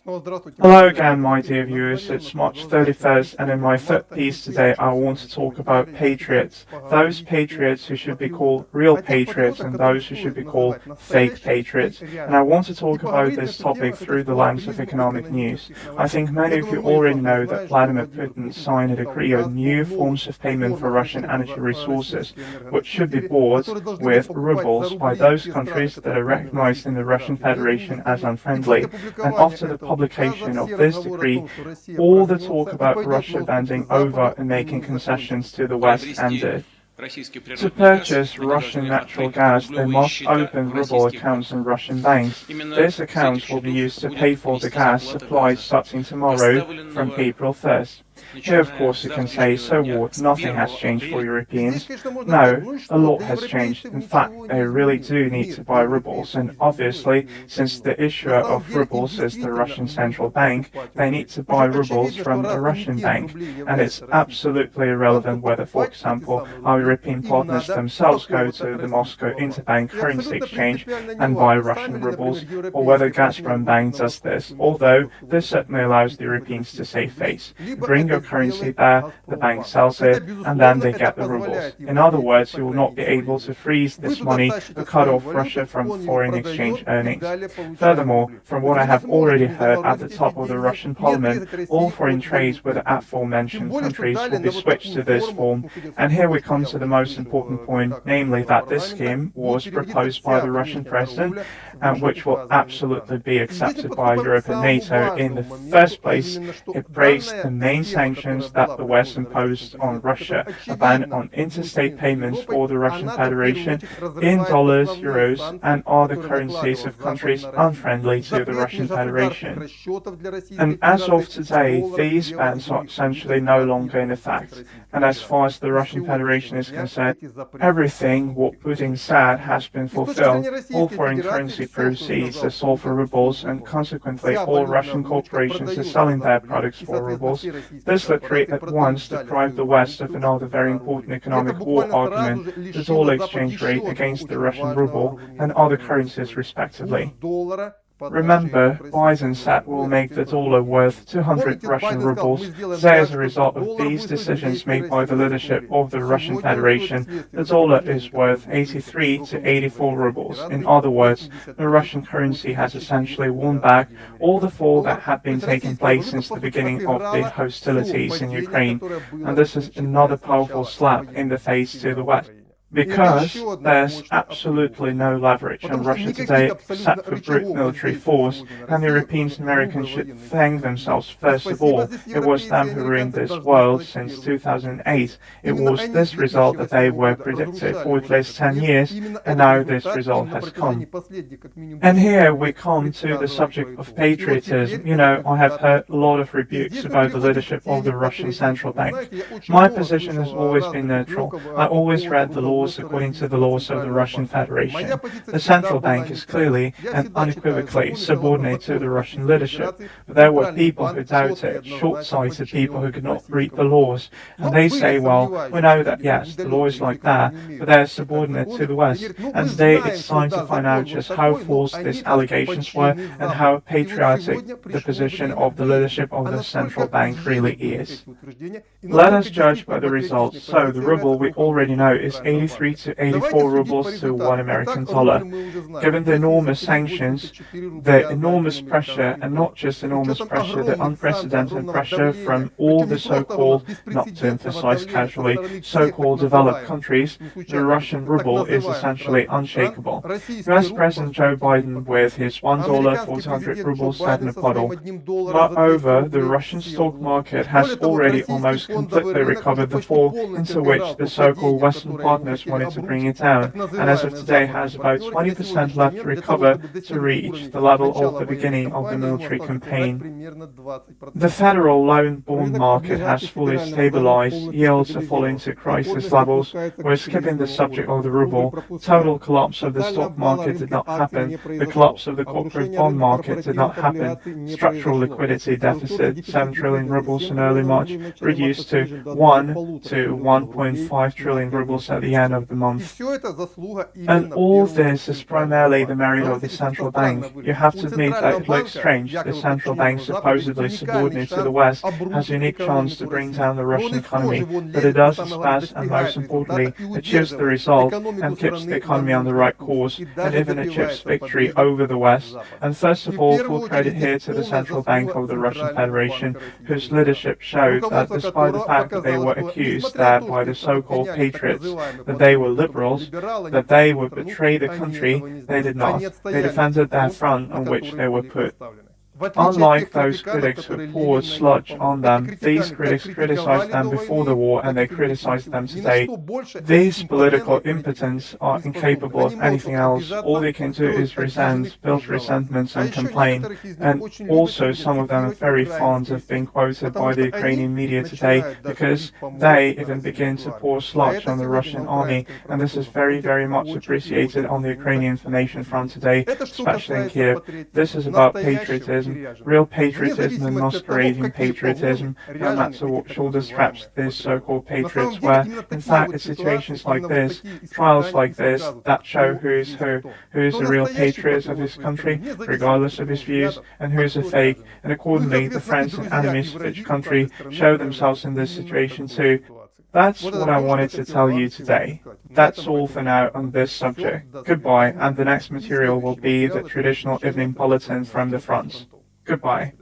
Hello again, my dear viewers. It's March 31st, and in my third piece today, I want to talk about patriots. Those patriots who should be called real patriots and those who should be called fake patriots. And I want to talk about this topic through the lens of economic news. I think many of you already know that Vladimir Putin signed a decree on new forms of payment for Russian energy resources, which should be bought with rubles by those countries that are recognized in the Russian Federation as unfriendly. And after the publication of this decree, all the talk about Russia bending over and making concessions to the West ended. To purchase Russian natural gas, they must open ruble accounts in Russian banks. These accounts will be used to pay for the gas supply starting tomorrow from April 1st. Here, of course, you can say, so what, nothing has changed for Europeans. No, a lot has changed. In fact, they really do need to buy rubles, and obviously, since the issuer of rubles is the Russian central bank, they need to buy rubles from a Russian bank. And it's absolutely irrelevant whether, for example, our European partners themselves go to the Moscow interbank currency exchange and buy Russian rubles, or whether Gazprom Bank does this, although this certainly allows the Europeans to save face. Bring your currency there, the bank sells it, and then they get the rubles. In other words, you will not be able to freeze this money to cut off Russia from foreign exchange earnings. Furthermore, from what I have already heard at the top of the Russian parliament, all foreign trades with the aforementioned countries will be switched to this form. And here we come to the most important point, namely that this scheme was proposed by the Russian president, and which will absolutely be accepted by Europe and NATO. In the first place, it breaks the main sanctions that the West imposed on Russia, a ban on interstate payments for the Russian Federation in dollars, euros, and other currencies of countries unfriendly to the Russian Federation. And as of today, these bans are essentially no longer in effect. And as far as the Russian Federation is concerned, everything what Putin said has been fulfilled. All foreign currency proceeds are sold for rubles, and consequently all Russian corporations are selling their products for rubles. This decree at once deprived the West of another very important economic war argument, the dollar exchange rate against the Russian ruble and other currencies respectively. Remember, Biden said we'll make the dollar worth 200 Russian rubles. Today, as a result of these decisions made by the leadership of the Russian Federation, the dollar is worth 83 to 84 rubles. In other words, the Russian currency has essentially won back all the fall that had been taking place since the beginning of the hostilities in Ukraine. And this is another powerful slap in the face to the West. Because there's absolutely no leverage on Russia today except for brute military force, and the Europeans and Americans should thank themselves. First of all, it was them who ruined this world since 2008. It was this result that they were predicted for at least 10 years, and now this result has come. And here we come to the subject of patriotism. You know, I have heard a lot of rebukes about the leadership of the Russian central bank. My position has always been neutral. I always read the law according to the laws of the Russian Federation. The central bank is clearly and unequivocally subordinate to the Russian leadership. But there were people who doubted, short-sighted people who could not read the laws. And they say, well, we know that yes, the law is like that, but they're subordinate to the West. And today it's time to find out just how false these allegations were and how patriotic the position of the leadership of the central bank really is. Let us judge by the results. So the ruble we already know is 83 to 84 rubles to one American dollar. Given the enormous sanctions, the enormous pressure, and not just enormous pressure, the unprecedented pressure from all the so-called, not to emphasize casually, so-called developed countries, the Russian ruble is essentially unshakable. US President Joe Biden with his $1 for 200 rubles fed in a puddle. Moreover, the Russian stock market has already almost completely recovered the fall into which the so-called Western partners wanted to bring it down, and as of today has about 20% left to recover to reach the level of the beginning of the military campaign. The federal loan bond market has fully stabilized, yields are falling to crisis levels. We're skipping the subject of the ruble. Total collapse of the stock market did not happen. The collapse of the corporate bond market did not happen. Structural liquidity deficit, 7 trillion rubles in early March, reduced to 1 to 1.5 trillion rubles at the end end of the month. And all this is primarily the merit of the central bank. You have to admit that it looks strange. The central bank, supposedly subordinate to the West, has a unique chance to bring down the Russian economy, but it does its best and most importantly, achieves the result and keeps the economy on the right course and even achieves victory over the West. And first of all, full credit here to the Central Bank of the Russian Federation, whose leadership showed that despite the fact that they were accused there by the so-called patriots that they were liberals, that they would betray the country, they did not. They defended their front on which they were put. Unlike those critics who poured sludge on them, these critics criticized them before the war and they criticize them today. These political impotents are incapable of anything else. All they can do is resent, build resentments and complain. And also some of them are very fond of being quoted by the Ukrainian media today because they even begin to pour sludge on the Russian army. And this is very, very much appreciated on the Ukrainian information front today, especially in Kiev. This is about patriotism. Real patriotism and masquerading patriotism, no matter what shoulder straps these so-called patriots wear. In fact, it's situations like this, trials like this, that show who is the real patriot of his country, regardless of his views, and who is a fake, and accordingly, the friends and enemies of each country show themselves in this situation too. That's what I wanted to tell you today. That's all for now on this subject. Goodbye, and the next material will be the traditional evening bulletin from the front. Goodbye.